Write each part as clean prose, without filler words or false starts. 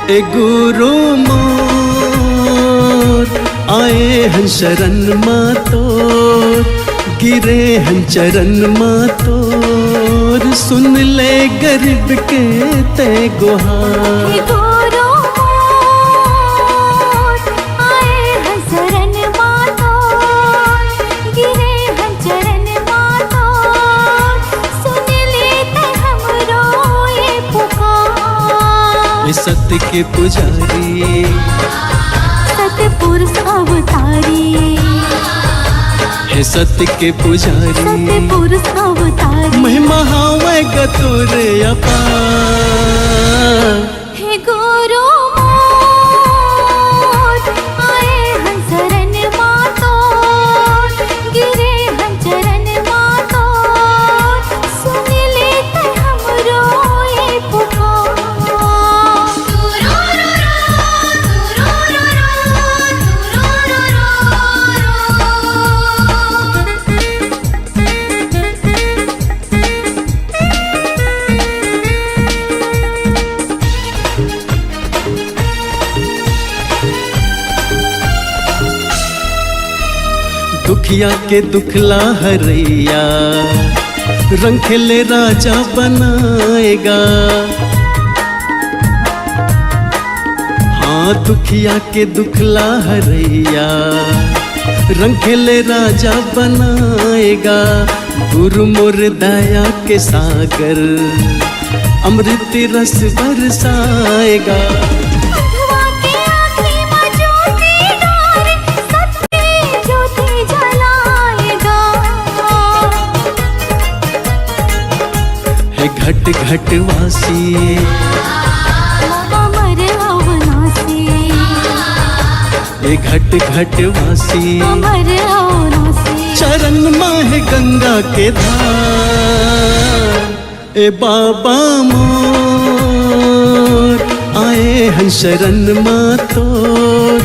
ए गुरु मोर आए हन शरण माँ तोर, गिरे हन चरण माँ तोर, सुन ले गरीब के ते गुहार। गुरु मोर आए हन शरण माँ तोर, गिरे हन चरण माँ तोर, सुन ले ते हमरो ये पुकार। सत्य के पुजारी सतपुरुष अवतारी, हे सत्य के पुजारी, सतपुरुष अवतारी, महिमा हावे गतोरे अपार। हे गुरु मोर आए हन शरण माँ तोर, गिरे हन चरण माँ तोर, सुन ले ते हमरो ये पुकार। दुखिया के दुखला हरैया, रंग खेले राजा बनाएगा। हाँ दुखिया के दुखला हरैया, रंग खेले राजा बनाएगा। गुरु मोर दया के सागर, अमृत रस बरसाएगा। घट घट वासी अमर अवनासी, ए घट घट वासी, अमर अवनासी, चरण माह गंगा के धार। ए बाबा मोर आए हन शरण माँ तोर,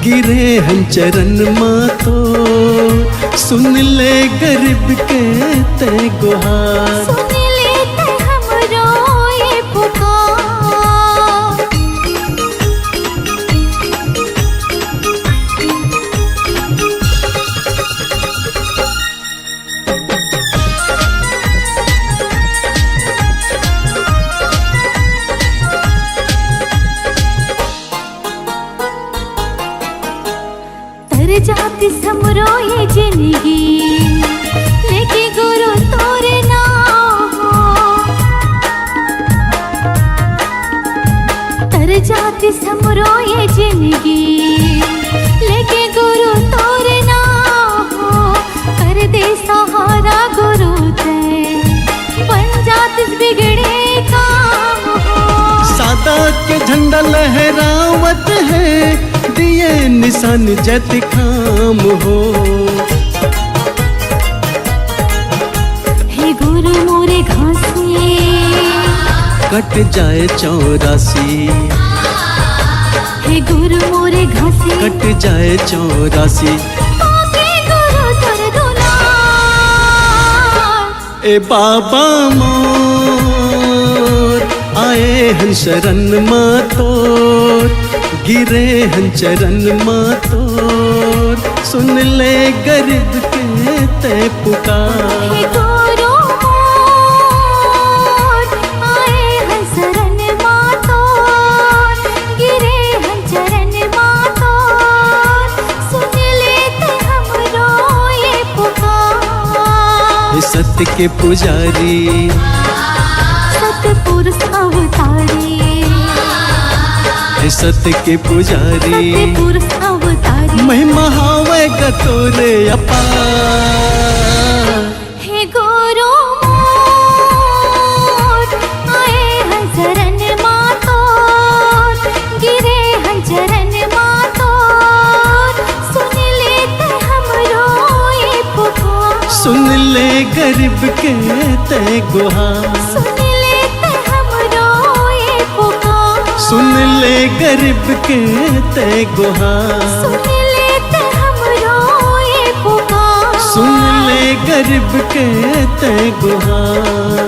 गिरे हन चरण माँ तोर, सुन ले गरीब के ते गुहार। जाति समरो ये जिंदगी, लेके गुरु तोरे नाम हो। तर जाति समरो ये जिंदगी, लेके गुरु तोरे नाम हो। कर दे सहारा गुरु ते, बन जात बिगड़े काम हो। सादा के झंडा लहरावत है, दिए निशान जत खाम हो। हे गुरु मोरे घासी, कट जाए 84। हे गुरु मोरे घासी, कट जाए 84। ओके गुरु तर दुलार। ए बाबा मोर आए हन शरण माँ तोर, गिरे हन चरण माँ तोर, सुन ले गरीब के ते पुकार। हे गुरु मोर आए हन शरण माँ तोर, गिरे हन चरण माँ तोर, सुन ले ते हमरो ये पुकार। सत्य के पुजारी सतपुरुष अवतारी, सत्य के पुजारी, सतपुरुष अवतारी, महिमा हावे गतोरे अपार। हे गुरु मोर आए हन शरण माँ तोर, गिरे हन चरण माँ तोर, सुन ले ते हमरो ये पुकार। सुन ले गरीब के ते गुहार। सुन ले ते हमरो ये पुकार। सुन ले गरीब के ते गुहार। सुन ले ते हमरो ये पुकार। सुन ले गरीब के ते गुहार।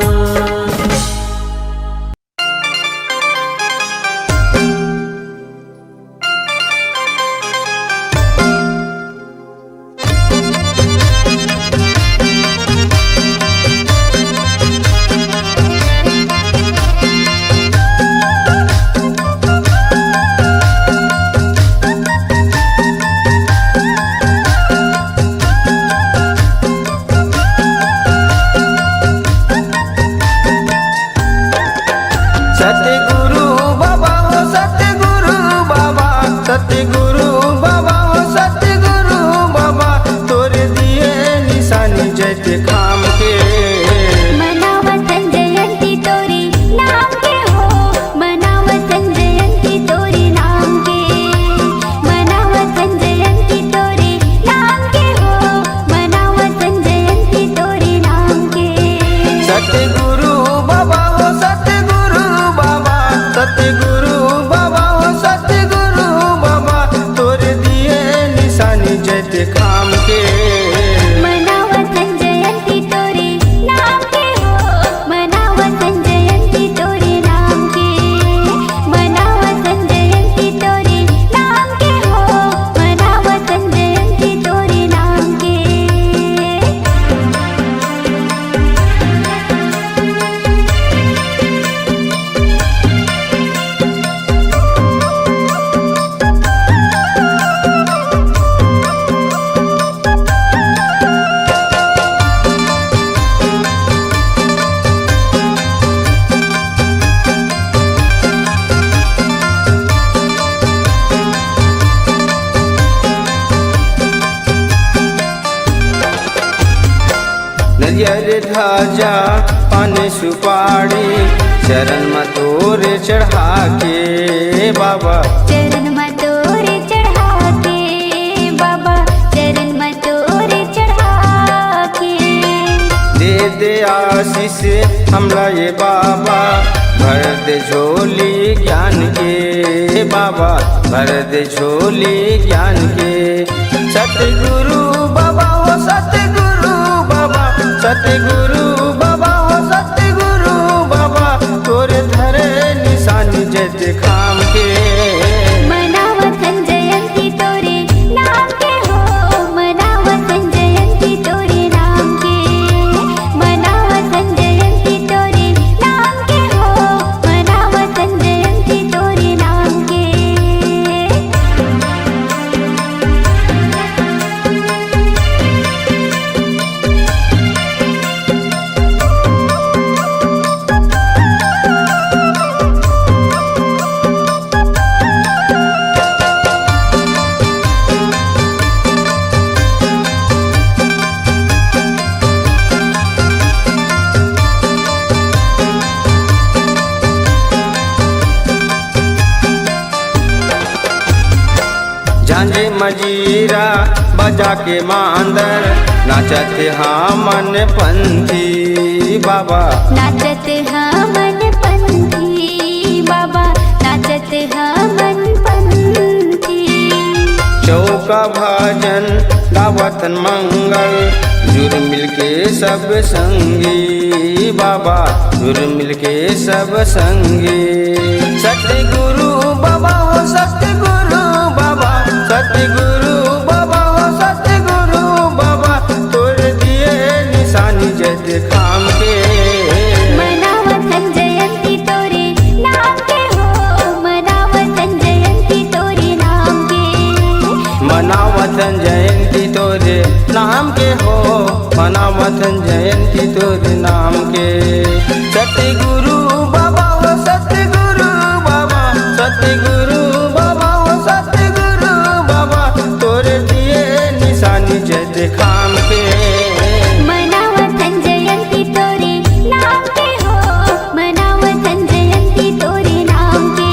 ध्वजा पान सुपारी चरण में तोरे चढ़ा के बाबा, चरण में तोरे चढ़ा के बाबा, चरण में तोरे चढ़ा के। दे आशीष हमला ये बाबा, भर दे झोली ज्ञान के बाबा, भर दे झोली ज्ञान के। सतगुरु बाबा हो सतगुरु बाबा, सतगुरु बाबा हो सतगुरु बाबा, तोरे धरे निशान जैसे खाम के। मनावतन जयंती तोरे नाम के हो, मनावतन जयंती तोरे नाम के, मनावतन जयंती तोरे नाम के हो, मनावतन जयंती तोरे नाम के। झांझे मजीरा बजा के मांदर, नाचत हाँ मन पंथी बाबा, नाचत हाँ मन पंथी बाबा, नाचत हाँ मन पंथी। चौका भजन गावतन मंगल, जुर मिल के सब संगी बाबा, जुर मिल के सब संगी। सतगुरु बाबा हो सतगुरु बाबा, सतगुरु बाबा हो सतगुरु बाबा, तोर दिए निशानी जैसे खाम के। मनावतन जयंती तोरे नाम के हो, मनावतन जयंती तोरे नाम के, मनावतन जयंती तोरे नाम के हो, मनावतन जयंती तोरे नाम के। सतगुरु बाबा हो सतगुरु बाबा, सतगुरु बाबा हो सतगुरु बाबा, तोरे दिए निशानी जैसे खाम के। मनावतन जयंती तोरे नाम के हो, मनावतन जयंती तोरे नाम के,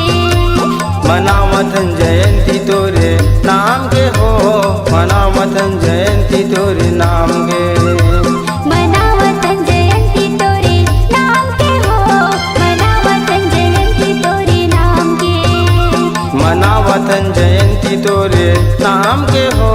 मनावतन जयंती तोरे नाम के हो, मनावतन जयंती तोरे नाम के। मनावतन जयंती तोरे नाम के हो, मनावतन जयंती तोरे नाम के, मनावतन जयंती तोरे नाम के हो,